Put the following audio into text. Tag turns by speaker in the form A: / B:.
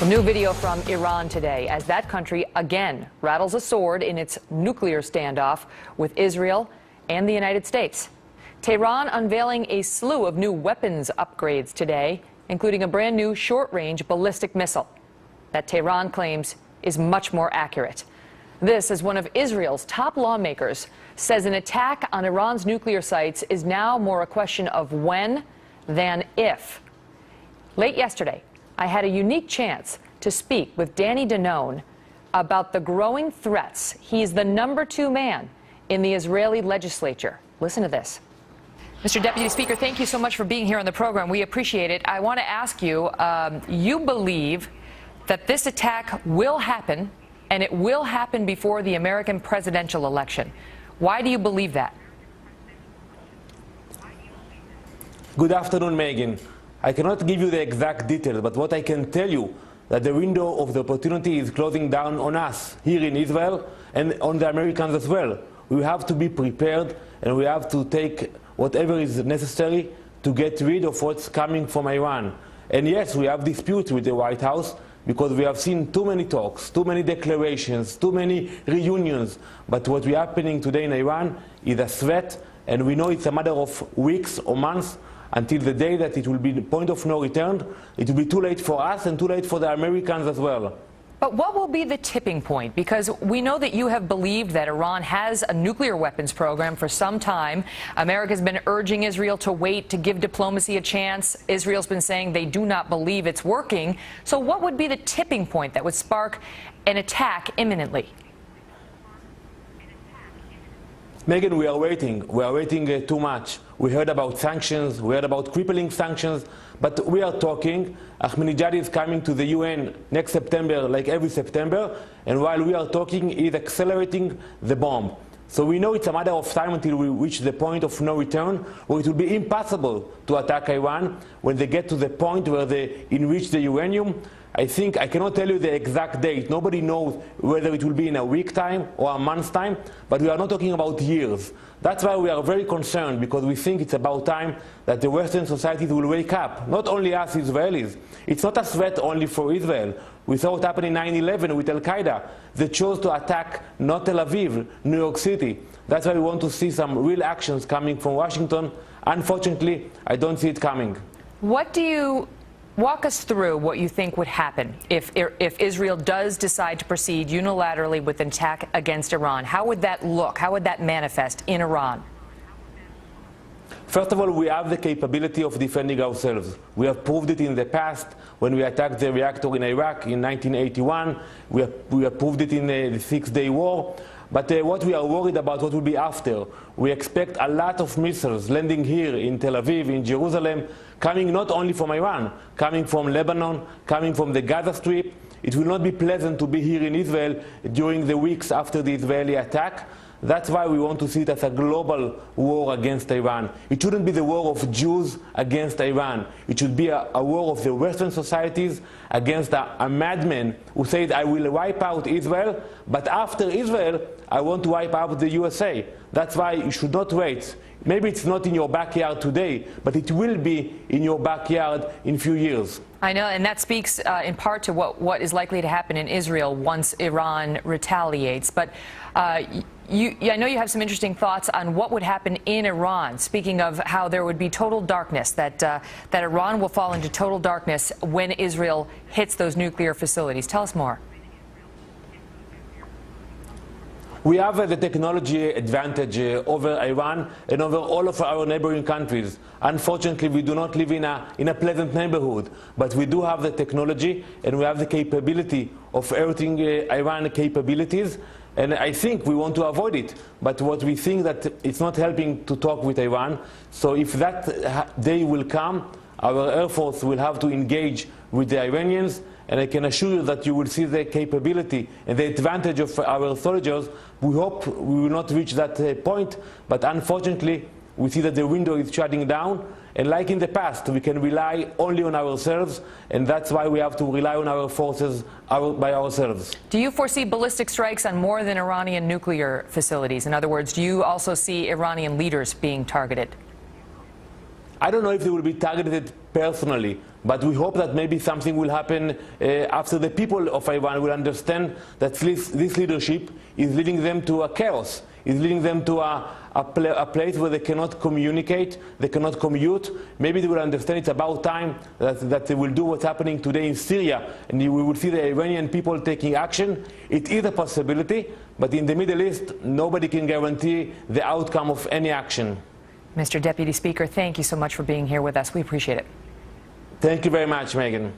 A: A new video from Iran today as that country again rattles a sword in its nuclear standoff with Israel and the United States. Tehran unveiling a slew of new weapons upgrades today, including a brand new short-range ballistic missile that Tehran claims is much more accurate. This, as one of Israel's top lawmakers says, an attack on Iran's nuclear sites is now more a question of when than if. Late yesterday, I had a unique chance to speak with Danon about the growing threats. He's the #2 man in the Israeli legislature. Listen to this. Mr. Deputy Speaker, thank you so much for being here on the program. We appreciate it. I want to ask you, you believe that this attack will happen, and it will happen before the American presidential election. Why do you believe that?
B: Good afternoon, Megyn. I cannot give you the exact details, but what I can tell you that the window of the opportunity is closing down on us here in Israel and on the Americans as well. We have to be prepared, and we have to take whatever is necessary to get rid of what's coming from Iran. And yes, we have disputes with the White House because we have seen too many talks, too many declarations, too many reunions. But what is happening today in Iran is a threat, and we know it's a matter of weeks or months until the day that it will be the point of no return. It will be too late for us and too late for the Americans as well.
A: But what will be the tipping point? Because we know that you have believed that Iran has a nuclear weapons program for some time. America's been urging Israel to wait, to give diplomacy a chance. Israel's been saying they do not believe it's working. So what would be the tipping point that would spark an attack imminently?
B: Megyn, we are waiting. We are waiting too much. We heard about sanctions. We heard about crippling sanctions. But we are talking. Ahmadinejad is coming to the UN next September, like every September. And while we are talking, he is accelerating the bomb. So we know it's a matter of time until we reach the point of no return, where it will be impossible to attack Iran when they get to the point where they enrich the uranium. I think I cannot tell you the exact date. Nobody knows whether it will be in a week time or a month's time, but we are not talking about years. That's why we are very concerned, because we think it's about time that the Western societies will wake up, not only us Israelis. It's not a threat only for Israel. We saw what happened in 9/11 with Al-Qaeda. They chose to attack not Tel Aviv, New York City. That's why we want to see some real actions coming from Washington. Unfortunately, I don't see it coming.
A: Walk us through what you think would happen if Israel does decide to proceed unilaterally with an attack against Iran. How would that look? How would that manifest in Iran?
B: First of all, we have the capability of defending ourselves. We have proved it in the past when we attacked the reactor in Iraq in 1981. We have proved it in the Six-Day War. But what we are worried about, what will be after. We expect a lot of missiles landing here in Tel Aviv, in Jerusalem, coming not only from Iran, coming from Lebanon, coming from the Gaza Strip. It will not be pleasant to be here in Israel during the weeks after the Israeli attack. That's why we want to see it as a global war against Iran. It shouldn't be the war of Jews against Iran. It should be a war of the Western societies against a madman who said, I will wipe out Israel, but after Israel, I want to wipe out the USA. That's why you should not wait. Maybe it's not in your backyard today, but it will be in your backyard in a few years.
A: I know, and that speaks in part to what is likely to happen in Israel once Iran retaliates. But I know you have some interesting thoughts on what would happen in Iran. Speaking of how there would be total darkness, that Iran will fall into total darkness when Israel hits those nuclear facilities. Tell us more.
B: We have the technology advantage over Iran and over all of our neighboring countries. Unfortunately, we do not live in a pleasant neighborhood, but we do have the technology and we have the capability of hurting Iran capabilities. And I think we want to avoid it. But what we think that it's not helping to talk with Iran. So if that day will come, our Air Force will have to engage with the Iranians. And I can assure you that you will see the capability and the advantage of our soldiers. We hope we will not reach that point, but unfortunately, we see that the window is shutting down. And like in the past, we can rely only on ourselves, and that's why we have to rely on our forces by ourselves.
A: Do you foresee ballistic strikes on more than Iranian nuclear facilities? In other words, do you also see Iranian leaders being targeted?
B: I don't know if they will be targeted personally, but we hope that maybe something will happen after the people of Iran will understand that this leadership is leading them to a chaos, is leading them to a place where they cannot communicate, they cannot commute. Maybe they will understand it's about time that they will do what's happening today in Syria, and we will see the Iranian people taking action. It is a possibility, but in the Middle East, nobody can guarantee the outcome of any action.
A: Mr. Deputy Speaker, thank you so much for being here with us. We appreciate it.
B: Thank you very much, Megyn.